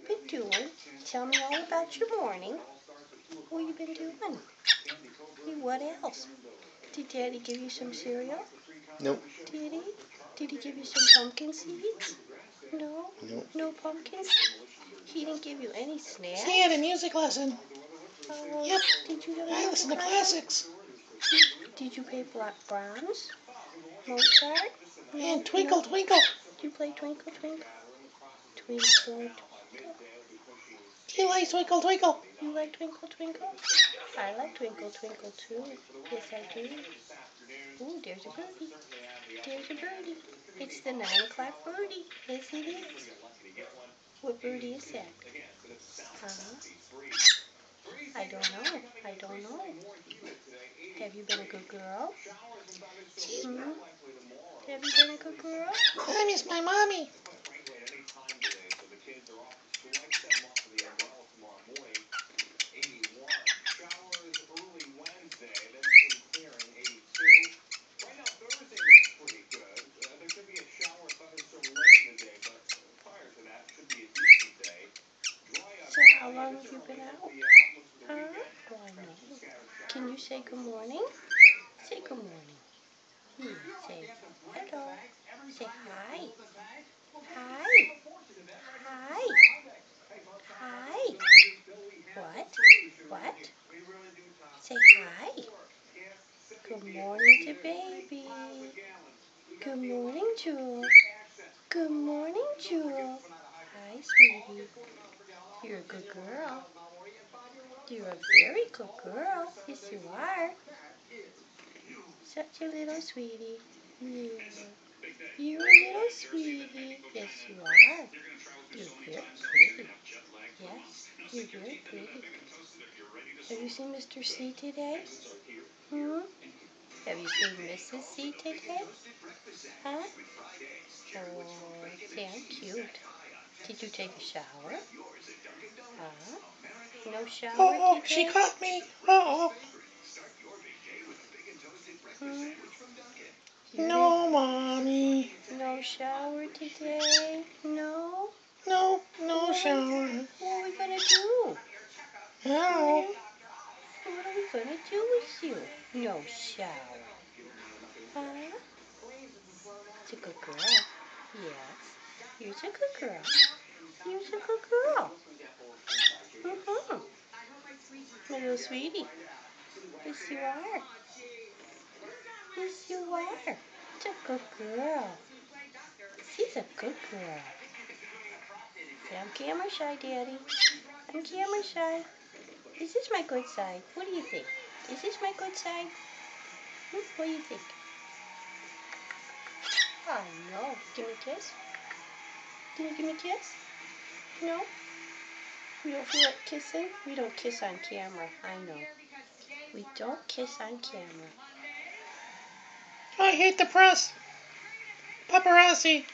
you been doing? Tell me all about your morning. What you been doing? What else? Did Daddy give you some cereal? Nope. Did he? Did he give you some pumpkin seeds? No? Nope. No pumpkins? He didn't give you any snacks? He had a music lesson. Yep. Did you have a I listen to classics. Did you play Brahms? Mozart? And Twinkle, Twinkle. Did you play Twinkle, Twinkle? Twinkle, Twinkle. He likes Twinkle, Twinkle. You like Twinkle, Twinkle? I like Twinkle, Twinkle too. Yes, I do. Ooh, there's a birdie. There's a birdie. It's the 9 o'clock birdie. Yes, it is. What birdie is that? I don't know. I don't know. Have you been a good girl? Have you been a good girl? I miss my mommy. So how long have you been out? Huh? Oh, I know. Can you say good morning? Say good morning. Say hello. Say hi. Hi. Hi. Hi. What? What? Say hi. Good morning to baby. Good morning, Jewel. Good morning, Jewel. Hi, sweetie. You're a good girl. You're a very good girl. Yes, you are. Such a little sweetie. Yeah. You're a little sweetie. Yes, you are. You're very pretty. Yes, you're very pretty. Have you seen Mr. C today? Have you seen Mrs. C today? Huh? Oh, say I'm cute. Did you take a shower? Huh? No shower Oh, today? she caught me. Uh-oh. No, Mommy. No shower today? No? No shower. What are we going to do? Ow. What are we going to do with you? No shower. Huh? It's a good girl. Yes. You're a good girl. You're a good girl. My little sweetie. Yes, you are. Yes, you are. It's a good girl. She's a good girl. Say, I'm camera shy, Daddy. I'm camera shy. Is this my good side? What do you think? Is this my good side? What do you think? Oh, no. Give me a kiss. Can you give me a kiss? No? You don't feel like kissing? We don't kiss on camera. I know. We don't kiss on camera. I hate the press. Paparazzi.